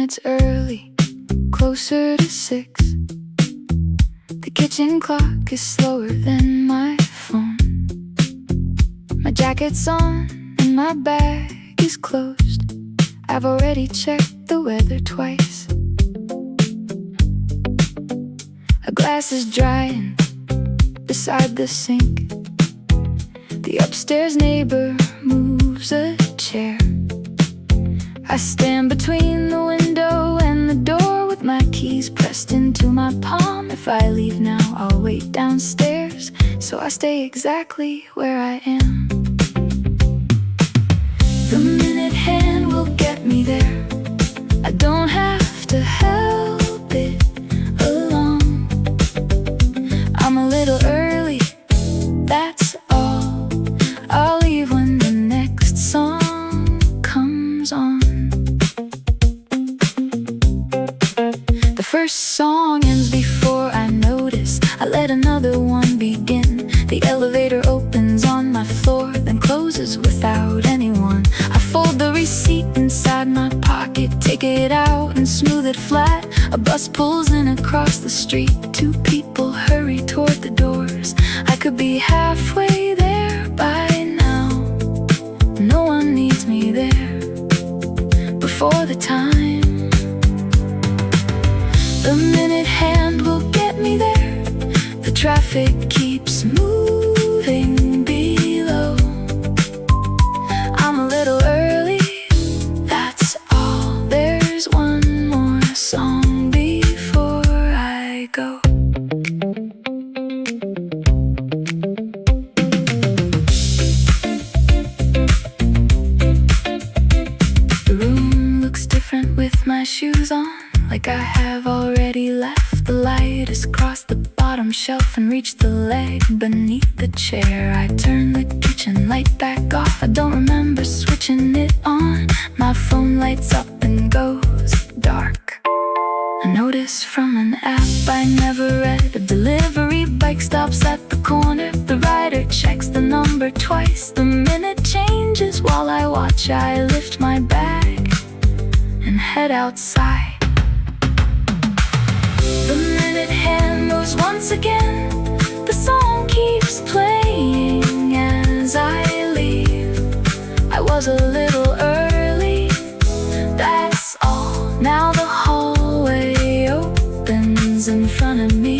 minutes early, closer to 6. The kitchen clock is slower than my phone. My jacket's on and my bag is closed. I've already checked the weather twice. A glass is drying beside the sink. The upstairs neighbor moves a chair. I stand between the window and the door with my keys pressed into my palm. If I leave now, I'll wait downstairs, so I stay exactly where I am. The minute hand will get me there. I don't have to help it alone. I'm a little early, that's all. I'll leave when the next song comes on. The first song ends before I notice. I let another one begin. The elevator opens on my floor, then closes without anyone. I fold the receipt inside my pocket, take it out and smooth it flat. A bus pulls in across the street. Two people hurry toward the doors. I could be halfway there by now. No one needs me there before the time. The minute hand will get me there. The traffic keeps moving below. I'm a little early, that's all. There's one more song before I go. The room looks different with my shoes on, like I have already left. The light has crossed the bottom shelf and reached the leg beneath the chair. I turn the kitchen light back off. I don't remember switching it on. My phone lights up and goes dark. A notice from an app I never read. A delivery bike stops at the corner. The rider checks the number twice. The minute changes while I watch. I lift my bag and head outside. The minute hand moves once again. The song keeps playing as I leave. I was a little early, that's all. Now the hallway opens in front of me.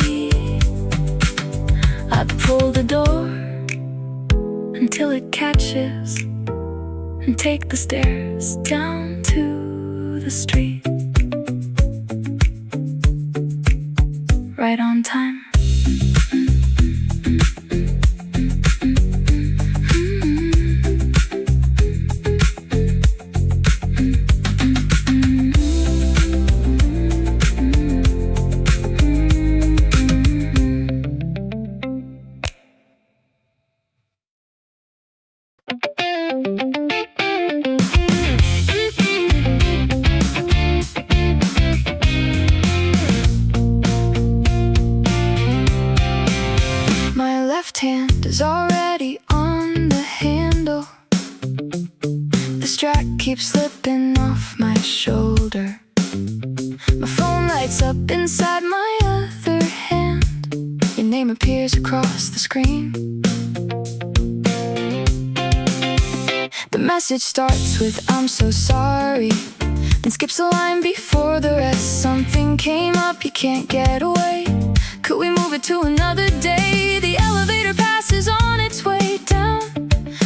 I pull the door until it catches and take the stairs down to the street. Right on time. Hand is already on the handle. The strap keeps slipping off my shoulder. My phone lights up inside my other hand. Your name appears across the screen. The message starts with "I'm so sorry," then skips a line before the rest. Something came up, you can't get away. Could we move it to another day? The elevator passes on its way down.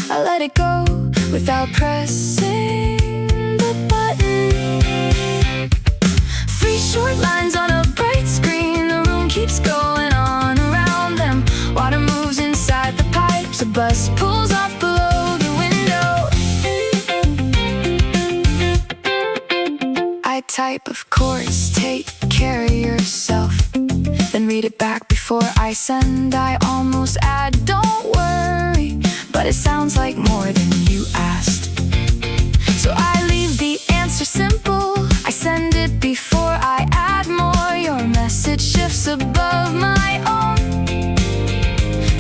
I let it go without pressing the button. 3 short lines on a bright screen. The room keeps going on around them. Water moves inside the pipes. A bus pulls off below the window. I type, "Of course, take care of yourself." Then read it back before I send. I almost add, "Don't worry," but it sounds like more than you asked. So I leave the answer simple. I send it before I add more. Your message shifts above my own.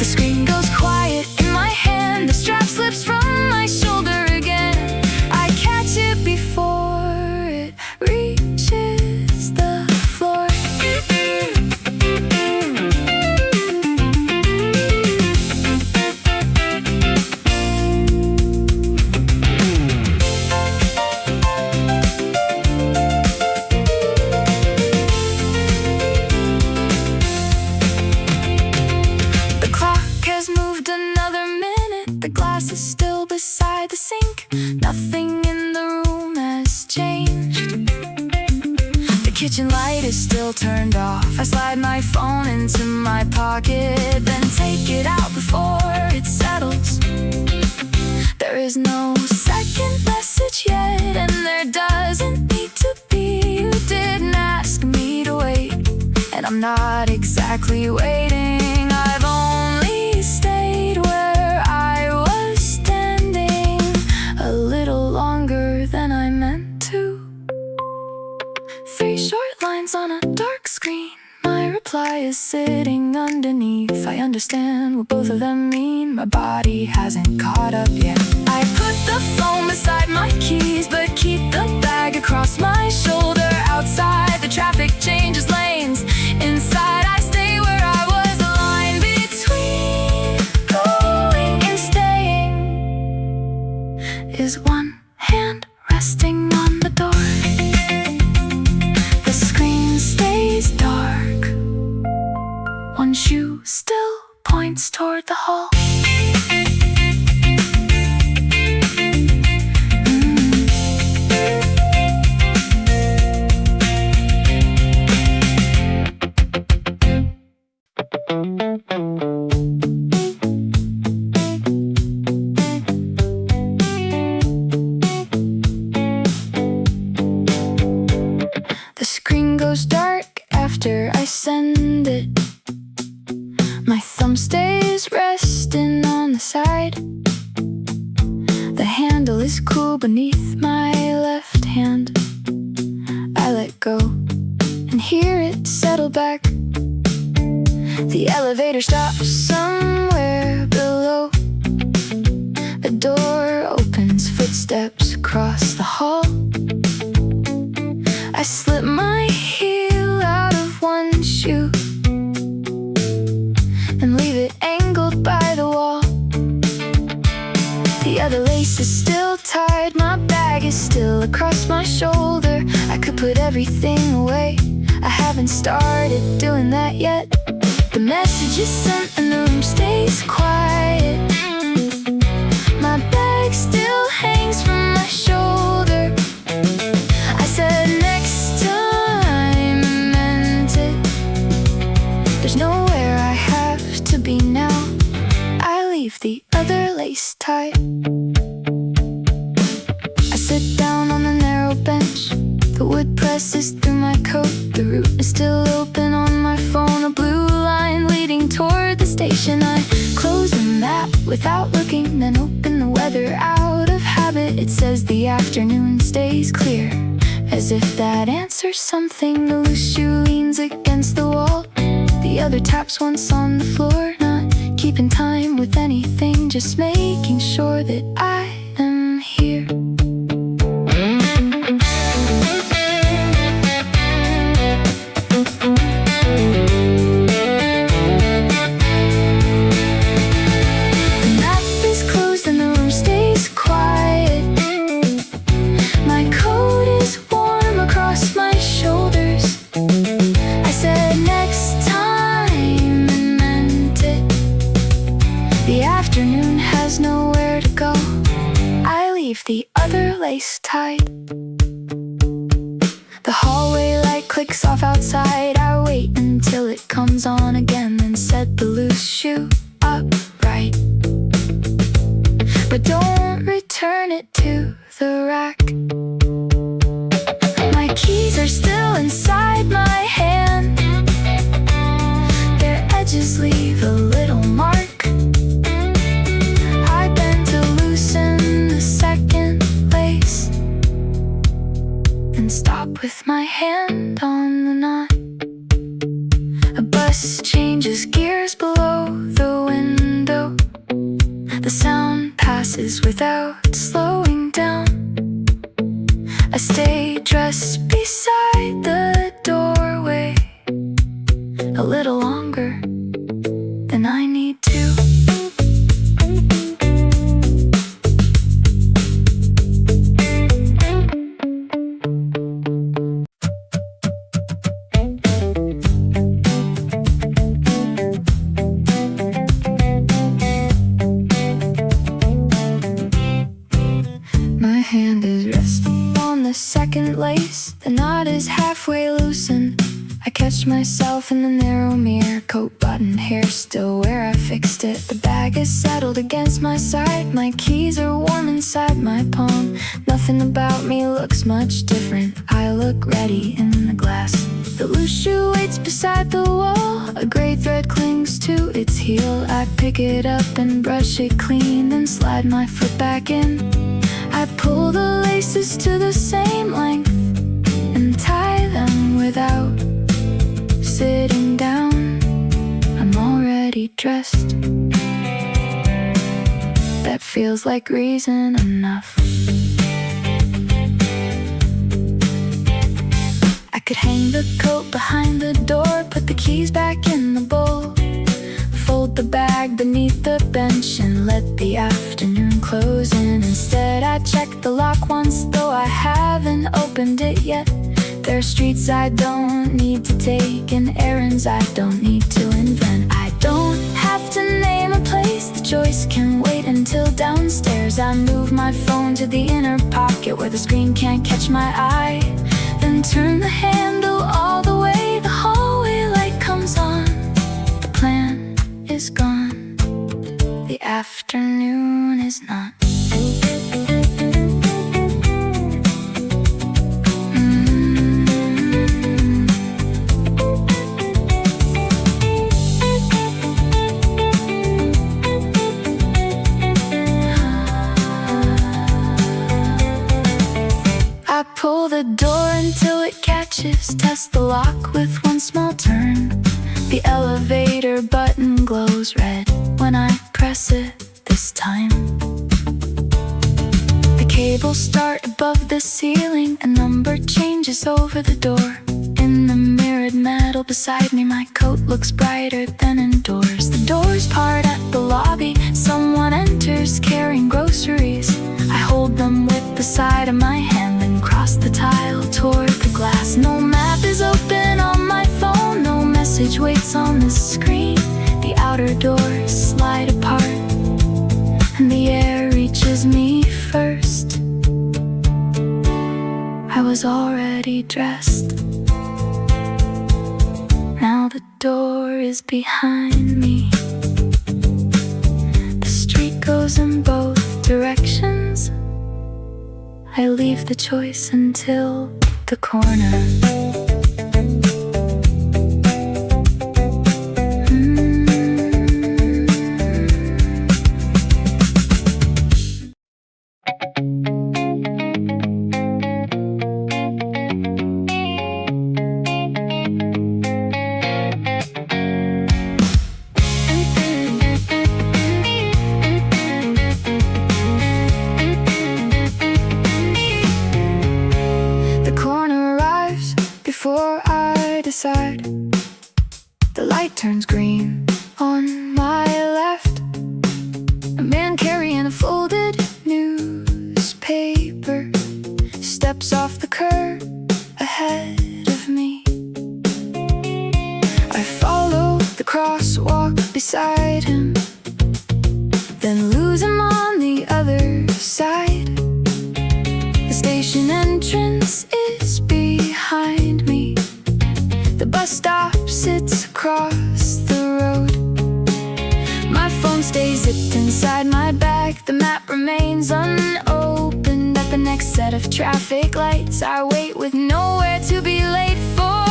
The screen goes quiet in my hand. The strap slips from my shoulder again. I catch it before it reaches sink. Nothing in the room has changed. The kitchen light is still turned off. I slide my phone into my pocket, then take it out before it settles. There is no second message yet, and there doesn't need to be. You didn't ask me to wait, and I'm not exactly waiting. I've only stayed where I was standing a little longer than I meant to. 3 short lines on a dark screen. My reply is sitting underneath. I understand what both of them mean. My body hasn't caught up yet. I put the phone beside my keys, but keep the bag across my shoulder. Outside, the traffic changes lanes. Inside, I stay where I was. The line between going and staying is one hand resting on the door. The screen stays dark. One shoe still points toward the hall. The screen goes dark after I send it. My thumb stays resting on the side. The handle is cool beneath my left hand. I let go and hear it settle back. The elevator stops somewhere below. A door opens, footsteps across the hall. I slip my heel out of one shoe and leave it angled by the wall. The other lace is still tied, my bag is still across my shoulder. I could put everything away, I haven't started doing that yet. The message is sent and the room stays quiet. My bag still hangs from my shoulder. I said next time, meant it. There's nowhere I have to be now. I leave the other lace tied. I sit down on the narrow bench. The wood presses through my coat. The route is still open on my phone. A blue line leading toward the station. I close the map without looking, then open the weather out of habit. It says the afternoon stays clear, as if that answers something. The loose shoe leans against the wall. The other taps once on the floor. Not keeping time with anything, just making sure that I am here. The other lace tied. The hallway light clicks off outside. I wait until it comes on again, then set the loose shoe upright. But don't return it to the rack. My keys are still inside my hand. Their edges leave a little mark. Stop with my hand on the knot. A bus changes gears below the window. The sound passes without slowing down. I stay dressed beside the doorway a little longer than I need to. second lace, the knot is halfway loosened. I catch myself in the narrow mirror, coat button, hair still where I fixed it. The bag is settled against my side, my keys are warm inside my palm. Nothing about me looks much different, I look ready in the glass. The loose shoe waits beside the wall, a gray thread clings to its heel. I pick it up and brush it clean, then slide my foot back in. I pull the laces to the same length and tie them without sitting down. I'm already dressed. That feels like reason enough. I could hang the coat behind the door, put the keys back in the bowl, fold the bag beneath the bench and let the afternoon close in. Instead I check the lock once, though I haven't opened it yet. There are streets I don't need to take and errands I don't need to invent. I don't have to name a place, the choice can wait until downstairs. I move my phone to the inner pocket where the screen can't catch my eye, then turn the handle all the way. The hallway light comes on, the plan is gone, the afternoon is not. I pull the door until it catches, test the lock with one small turn. The elevator button glows red when I press it this time. The cables start above the ceiling, a number changes over the door. In the mirrored metal beside me, my coat looks brighter than indoors. The doors part at the lobby, someone enters carrying groceries. I hold them with the side of my hand, then cross the tile toward the glass. No map is open on my phone, no message waits on the screen. The outer doors slide apart and the air reaches me first. I was already dressed. Now the door is behind me. The street goes in both directions. I leave the choice until the corner. Before I decide, the light turns green on my left. A man carrying a folded newspaper steps off the curb ahead of me. I follow the crosswalk beside him, then lose him on the other side. The station entrance is behind me. The bus stop sits across the road. My phone stays zipped inside my bag. The map remains unopened. At the next set of traffic lights, I wait with nowhere to be late for.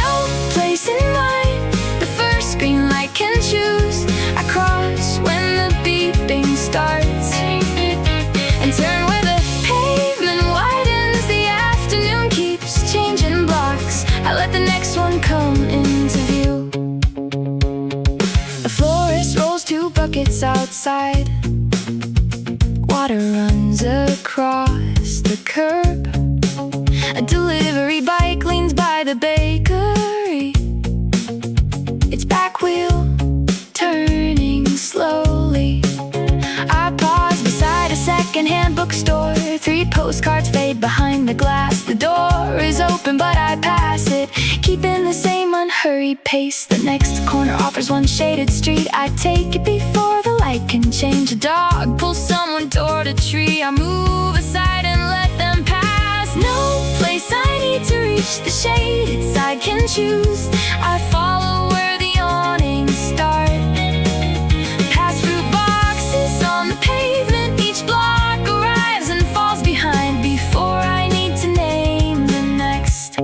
No place in mind, the first green light can choose. I cross when the beeping starts and turn where the pavement widens. The afternoon keeps changing blocks. I let the next one come into view. A florist rolls 2 buckets outside. Water runs across the curb. A delivery bike leans by the bakery, its back wheel turning slowly. I pause beside a second-hand bookstore. 3 postcards fade behind the glass. The door is open but I pass it, keeping the same unhurried pace. The next corner offers one shaded street. I take it before the light can change. A dog pulls someone toward a tree. I move aside and let them pass. No shaded side can choose. I follow where the awnings start. Pass through boxes on the pavement. Each block arrives and falls behind before I need to name the next.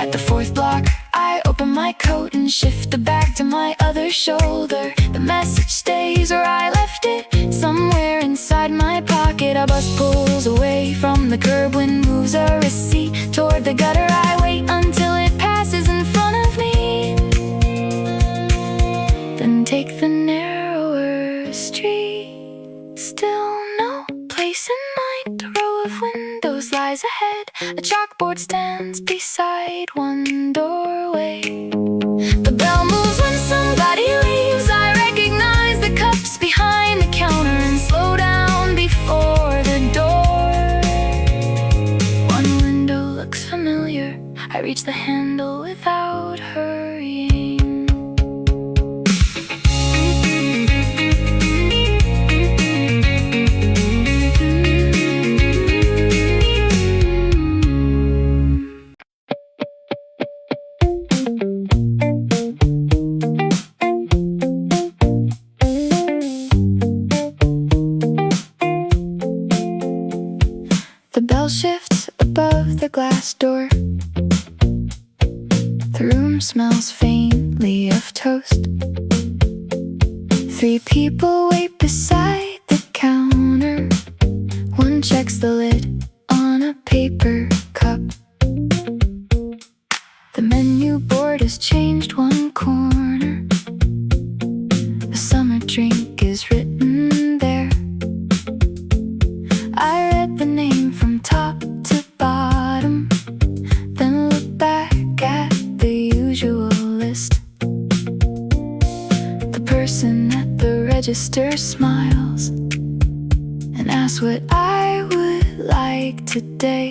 At the fourth block, I open my coat and shift the bag to my other shoulder. The message stays where I left it, somewhere inside my pocket. A bus pulls away from the curb. Wind moves a receipt toward the gutter. I wait until it passes in front of me, then take the narrower street. Still no place in mind. A row of windows lies ahead. A chalkboard stands beside one doorway. The bell moves when somebody leaves. I recognize the cups behind the counter and slow down before the door. One window looks familiar. I reach the handle without hurrying. The bell shifts above the glass door. The room smells faintly of toast. 3 people wait beside the counter. One checks the lid on a paper cup. The menu board has changed one corner. A summer drink is written there. I read the name from top to bottom, then look back at the usual list. The person at the register smiles and asks what I would like today.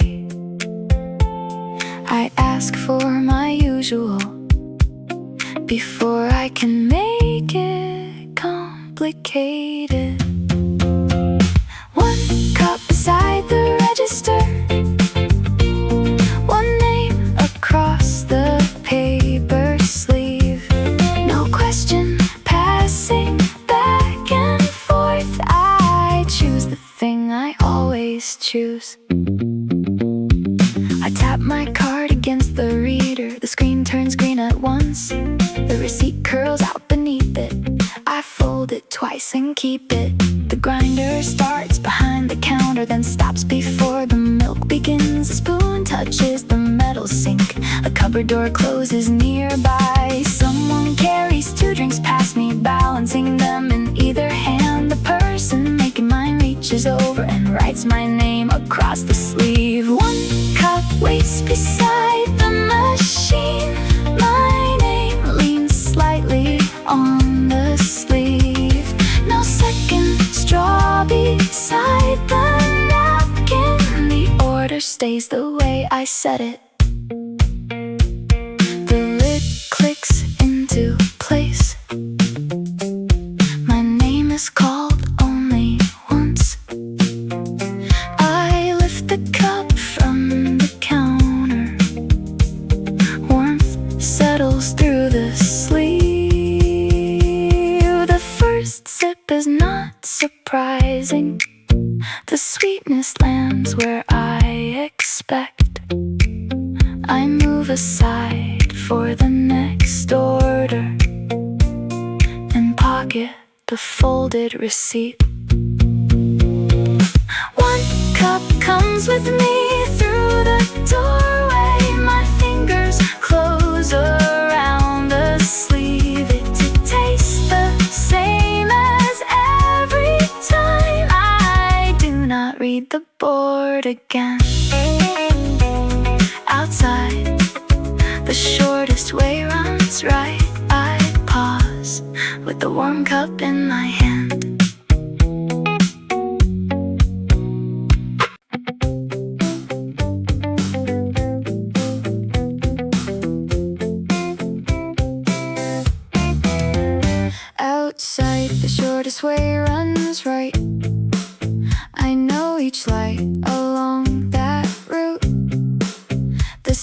I ask for my usual before I can make it complicated. One cup beside the register, one name across the paper sleeve. No question, passing back and forth. I choose the thing I always choose. I tap my card against the reader. The screen turns green at once. The receipt curls out beneath it. I fold it twice and keep it. The grinder starts behind the counter, then stops before the milk begins. A spoon touches the metal sink. A cupboard door closes nearby. Someone carries 2 drinks past me, balancing them in either hand. The person making mine reaches over and writes my name across the sleeve. One cup waits beside the machine. My name leans slightly on the sleeve. No second straw beside the napkin. The order stays the way I said it. The lid clicks into place. My name is called only once. I lift the cup from the counter. Warmth settles through the sleeve. The first sip is not surprising. The sweetness lands where I expect. I move aside for the next order and pocket the folded receipt. One cup comes with me through the doorway. My fingers close around the sleeve. It tastes the same as every time. I do not read the board again. Outside, the shortest way runs right. I pause with the warm cup in my hand. Outside, the shortest way runs right. I know each light along that route. The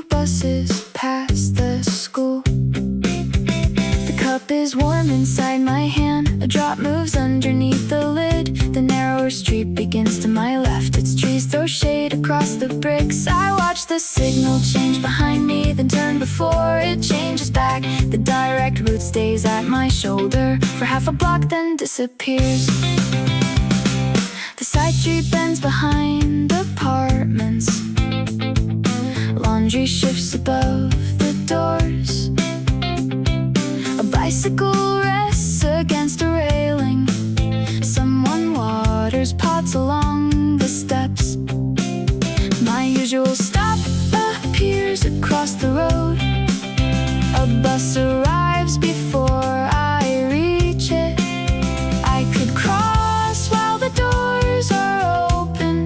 2 buses pass the school. The cup is warm inside my hand. A drop moves underneath the lid. The narrower street begins to my left. Its trees throw shade across the bricks. I watch the signal change behind me, then turn before it changes back. The direct route stays at my shoulder for half a block, then disappears. The side street bends behind apartments. Laundry shifts above the doors. A bicycle rests against a railing. Someone waters pots along the steps. My usual stop appears across the road. A bus arrives before I reach it. I could cross while the doors are open.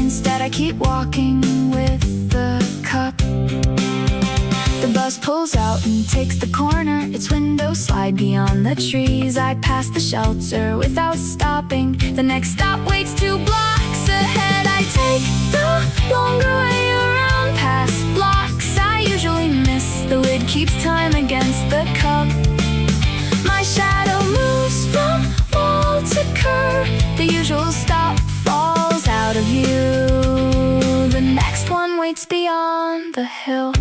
Instead I keep walking with the cup. The bus pulls out and takes the corner. Its windows slide beyond the trees. I pass the shelter without stopping. The next stop waits 2 blocks ahead. I take the longer way around past blocks I usually miss. The lid keeps time against the cup. My shadow moves from wall to curb. The usual stop falls out of view. The next one waits beyond the hill.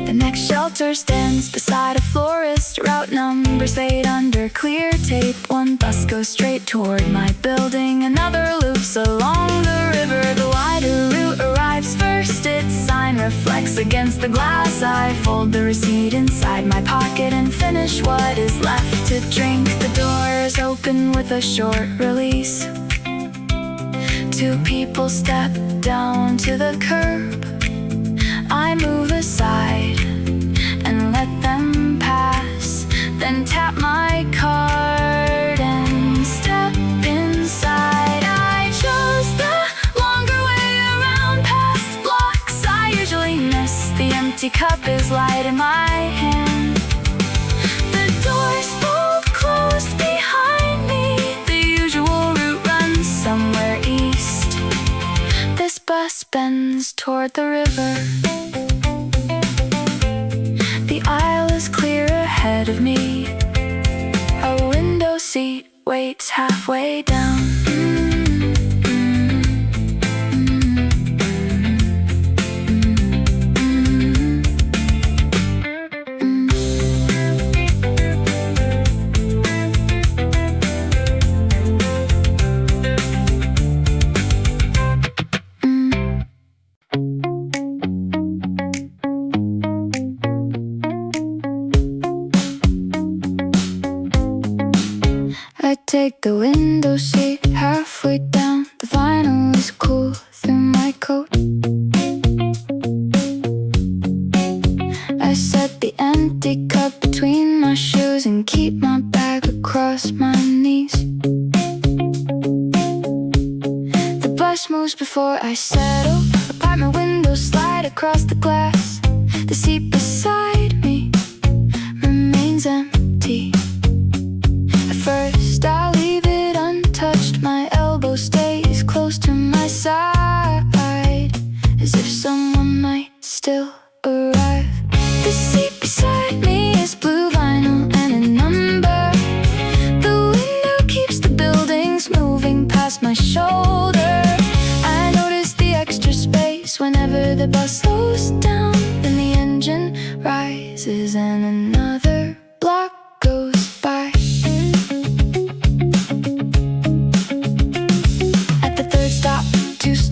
The next shelter stands beside a florist. Route numbers fade under clear tape. 1 bus goes straight toward my building. Another loops along the river. The wider route arrives first. Its sign reflects against the glass. I fold the receipt inside my pocket and finish what is left to drink. The doors open with a short release. 2 people step down to the curb. I move aside and let them pass, then tap my card and step inside. I chose the longer way around past blocks I usually miss. The empty cup is light in my hand. The doors bolt closed behind me. The usual route runs somewhere east. This bus bends toward the river. The aisle is clear ahead of me. A window seat waits halfway down. I take the window seat halfway down. The vinyl is cool through my coat. I set the empty cup between my shoes and keep my bag across my knees. The bus moves before I settle. Apartment windows slide across the glass. The seat beside me remains empty. First I'll leave it untouched. My elbow stays close to my side, as if someone might still arrive. The seat beside me is blue vinyl and a number. The window keeps the buildings moving past my shoulder. I notice the extra space whenever the bus slows down. Then the engine rises and another block goes by.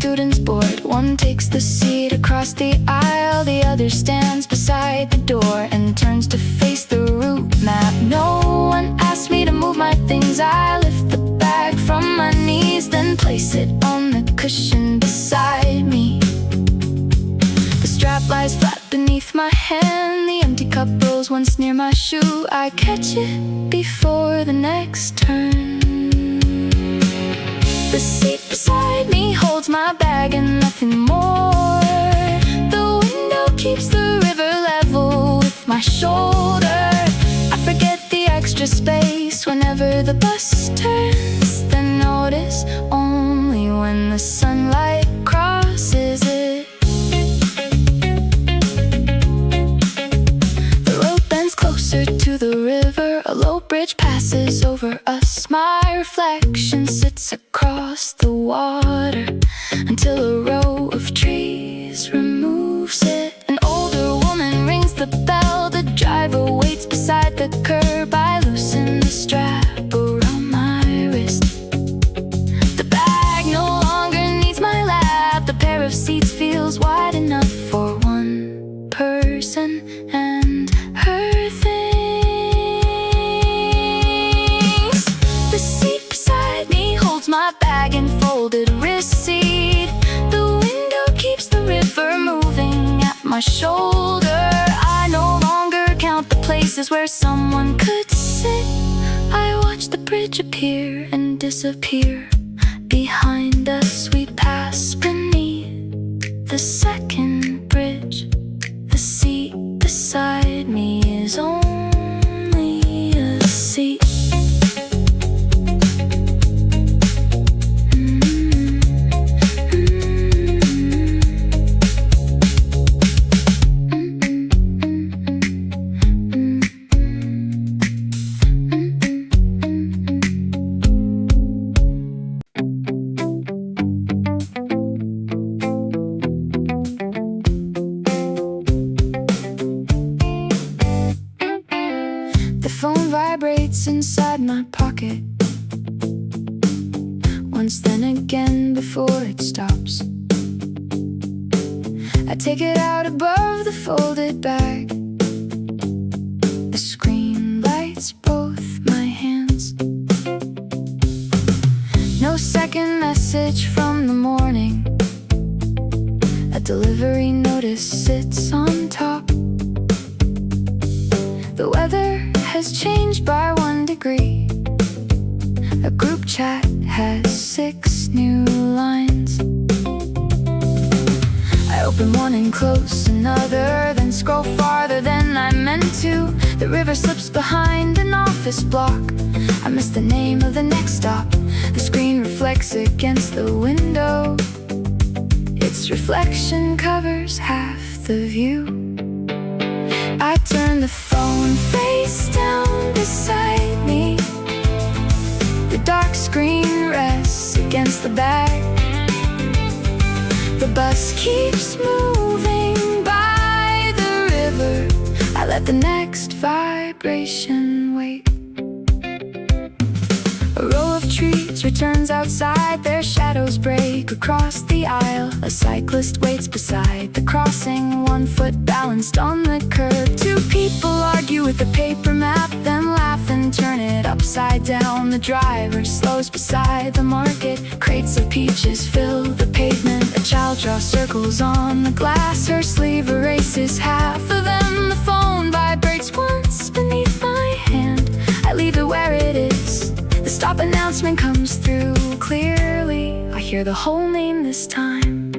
Students board. One takes the seat across the aisle. The other stands beside the door and turns to face the route map. No one asked me to move my things. I lift the bag from my knees, then place it on the cushion beside me. The strap lies flat beneath my hand. The empty cup rolls once near my shoe. I catch it before the next turn. The seat beside me holds my bag and nothing more. The window keeps the river level with my shoulder. I forget the extra space whenever the bus turns, then notice only when the sunlight crosses shoulder. I no longer count the places where someone could sit. I watch the bridge appear and disappear. Behind us we pass beneath the second bridge. The seat beside me is only a seat. The phone vibrates inside my pocket, once then again before it stops. I take it out above the folded bag. The screen lights both my hands. No second message from the morning. A delivery notice sits on top. The weather has changed by 1 degree. A group chat has 6 new lines. I open one and close another, then scroll farther than I meant to. The river slips behind an office block. I miss the name of the next stop. The screen reflects against the window. Its reflection covers half the view. I turn the phone face down beside me. The dark screen rests against the back. The bus keeps moving by the river. I let the next vibration wait. A row of trees returns outside. Their shadows break across the aisle. A cyclist waits beside the crossing, 1 foot balanced on the curb. 2 people argue with a paper map, then laugh and turn it upside down. The driver slows beside the market. Crates of peaches fill the pavement. A child draws circles on the glass. Her sleeve erases half of them. The phone vibrates once beneath my hand. I leave it where it is. The stop announcement comes through clearly. I hear the whole name this time.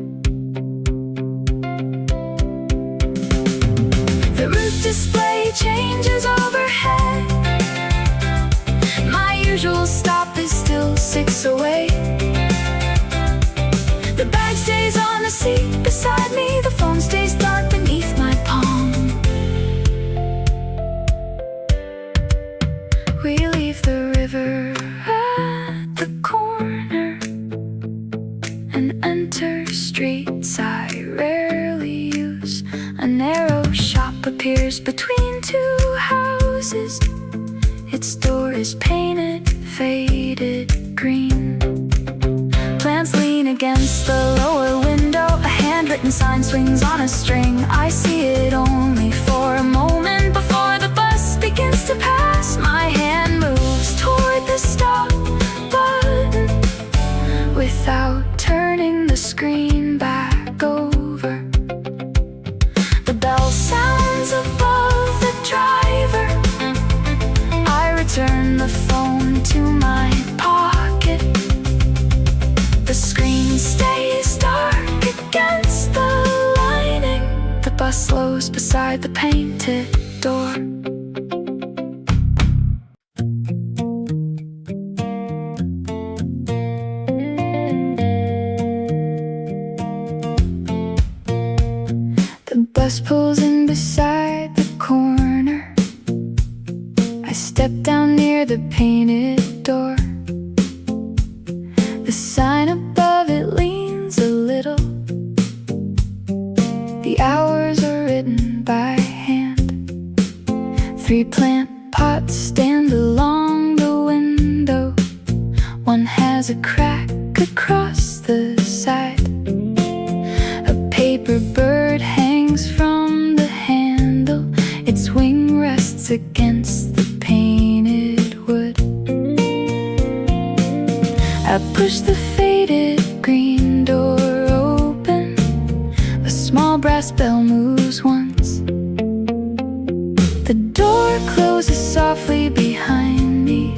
The route display changes overhead. My usual stop is still 6 away. The bag stays on the seat beside me. The phone stays dark beneath my palm. We leave the river at the corner and enter streets I rarely use. A narrow shop appears between 2 houses. Its door is painted faded green. Plants lean against the lower window. A handwritten sign swings on a string. I see it only for a moment before the bus begins to pass. My hand moves toward the stop button without turning the screen back over. The bell sounds above the driver. I return the phone to my pocket. The screen stays dark against the lining. The bus slows beside the painted door. The bus pulls in beside the corner. I step down near the painted door. The sign above it leans a little. The hours are written by hand. 3 plant pots stand along the window. One has a crack across the side. A paper bird hangs from the handle. Its wing rests against the painted wood. I push the faded green door open. A small brass bell moves moves once. The door closes softly behind me.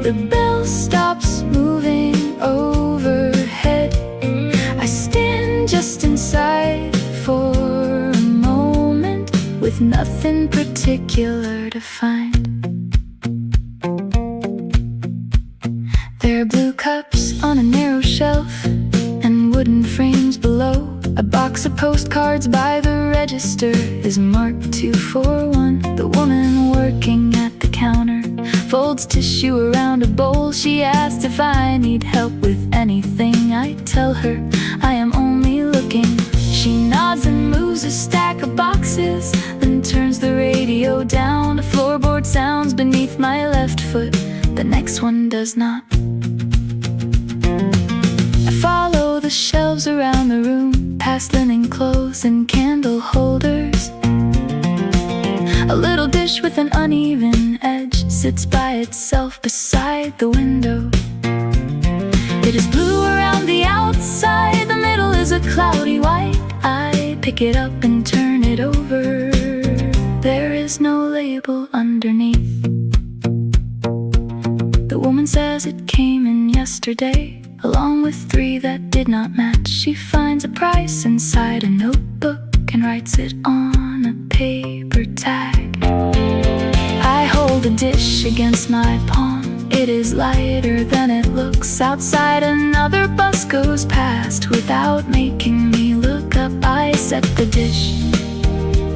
The bell stops moving overhead. I stand just inside for a moment, with nothing particular to find. There are blue cups on a narrow shelf and wooden frames below. A box of postcards by the register is marked 241. The woman working at the counter folds tissue around a bowl. She asks if I need help with anything. I tell her I am only looking. She nods and moves a stack of boxes, then turns the radio down. A floorboard sounds beneath my left foot. The next one does not. I follow the shelves around the room, past linen clothes and candle holders. A little dish with an uneven edge sits by itself beside the window. It is blue around the outside, the middle is a cloudy white. I pick it up and turn it over. There is no label underneath. The woman says it came in yesterday, along with 3 that did not match. She finds a price inside a notebook and writes it on a paper tag. I hold the dish against my palm. It is lighter than it looks. Outside another bus goes past without making me look up. I set the dish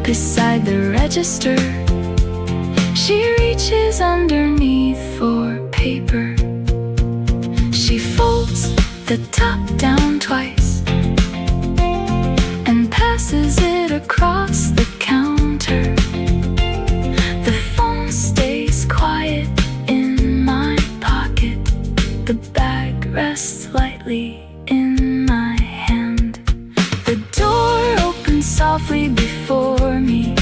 beside the register. She reaches underneath for paper. She folds the top down twice and passes it across the counter. The phone stays quiet in my pocket. The bag rests lightly in my hand. The door opens softly before me.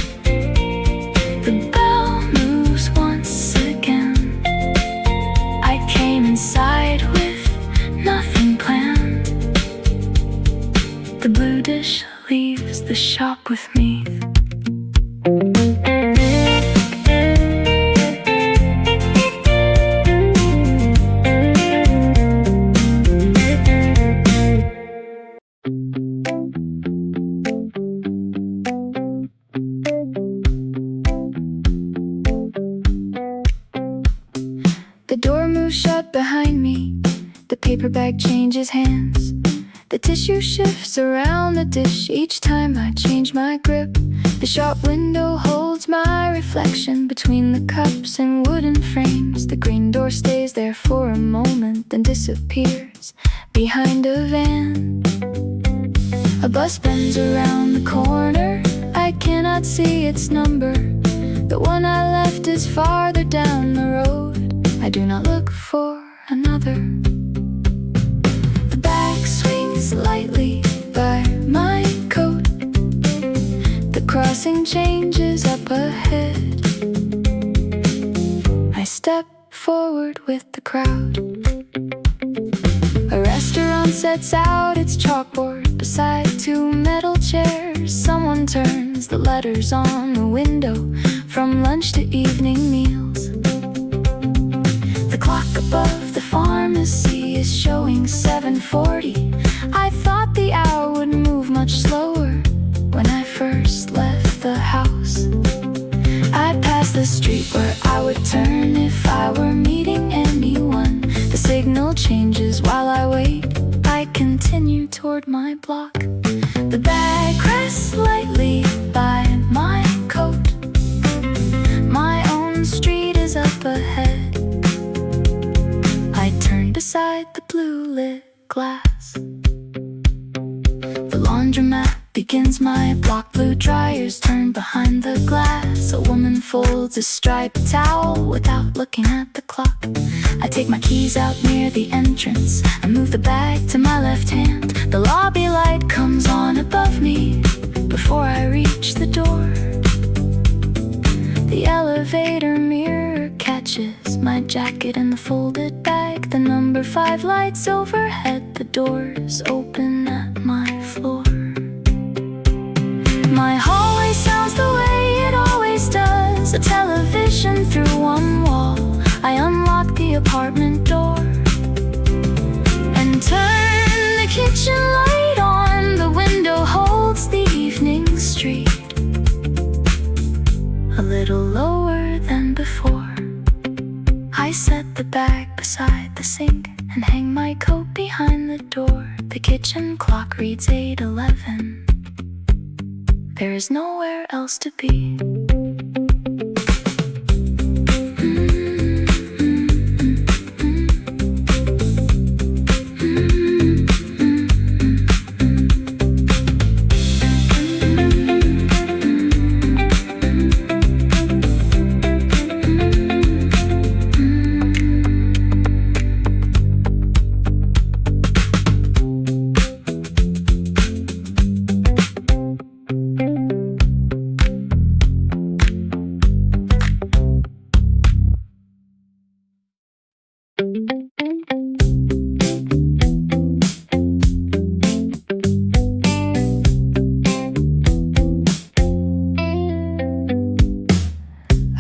The bell moves once again. I came inside with nothing planned. The blue dish leaves the shop with me. The door moves shut behind me. The paper bag changes hands. The tissue shifts around the dish each time I change my grip. The shop window holds my reflection between the cups and wooden frames. The green door stays there for a moment, then disappears behind a van. A bus bends around the corner. I cannot see its number. The one I left is farther down the road. I do not look for another. The bag swings lightly by my coat. The crossing changes up ahead. I step forward with the crowd. A restaurant sets out its chalkboard beside 2 metal chairs. Someone turns the letters on the window from lunch to evening meals. The clock above the pharmacy is showing 7:40. I thought the hour would move much slower when I first left the house. I passed the street where I would turn if I were meeting anyone. The signal changes while I wait. I continue toward my block. The bag rests lightly by my coat. My own street is up ahead. I turned aside the blue lit glass. The laundromat begins my block. Blue dryers turn behind the glass. A woman folds a striped towel without looking at the clock. I take my keys out near the entrance. I move the bag to my left hand. The lobby light comes on above me before I reach the door. The elevator mirror catches my jacket in the folded bag. The number 5 lights overhead. The doors open at my floor. the television through one wall. I unlock the apartment door and turn the kitchen light on. The window holds the evening street, a little lower than before. I set the bag beside the sink and hang my coat behind the door. The kitchen clock reads 8:11. There is nowhere else to be.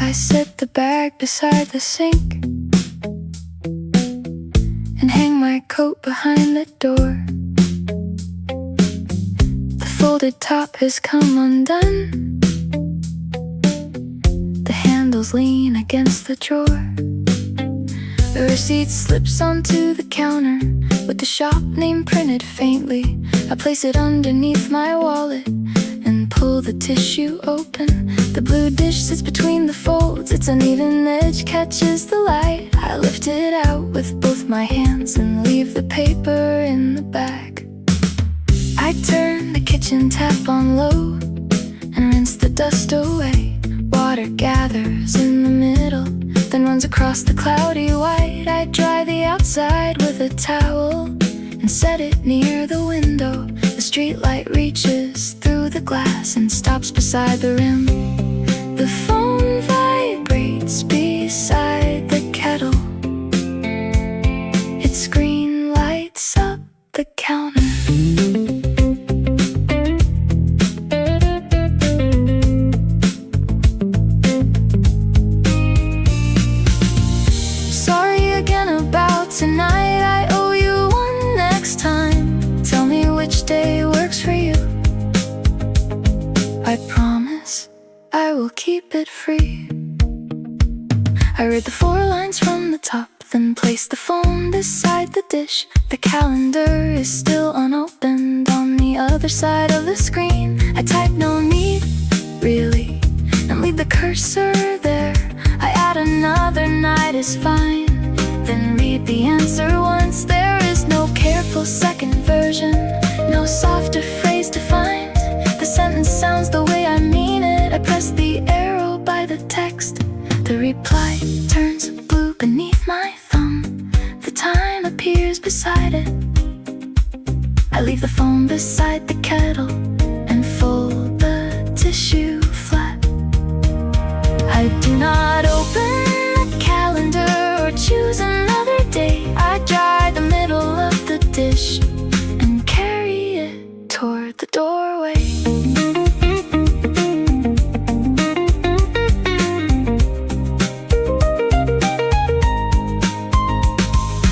I set the bag beside the sink and hang my coat behind the door. The folded top has come undone. The handles lean against the drawer. The receipt slips onto the counter with the shop name printed faintly. I place it underneath my wallet and pull the tissue open. The blue dish sits between the folds. Its uneven edge catches the light. I lift it out with both my hands and leave the paper in the bag. I turn the kitchen tap on low and rinse the dust away. Water gathers in the middle, then runs across the cloudy white. I dry the outside with a towel and set it near the window. The streetlight reaches through the glass and stops beside the rim. The phone vibrates beside the kettle. Its screen lights up the counter. Sorry again about tonight, I owe you one next time. Tell me which day works for you. I promise I will keep it free. I read the 4 lines from the top, then place the phone beside the dish. The calendar is still unopened on the other side of the screen. I type no need, really, and leave the cursor there. I add another night is fine, then read the answer once. There is no careful second version, no softer phrase to find. The sentence sounds the way I mean it. I press the arrow by the text. The reply turns blue beneath my thumb. The time appears beside it. I leave the phone beside the kettle and fold the tissue flat. I do not open the calendar or choose another day. I dry the middle of the dish and carry it toward the doorway.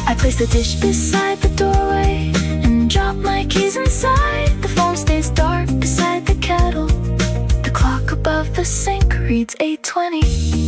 I place the dish beside the doorway and drop my keys inside. The phone stays dark beside the kettle. The clock above the sink reads 8:20.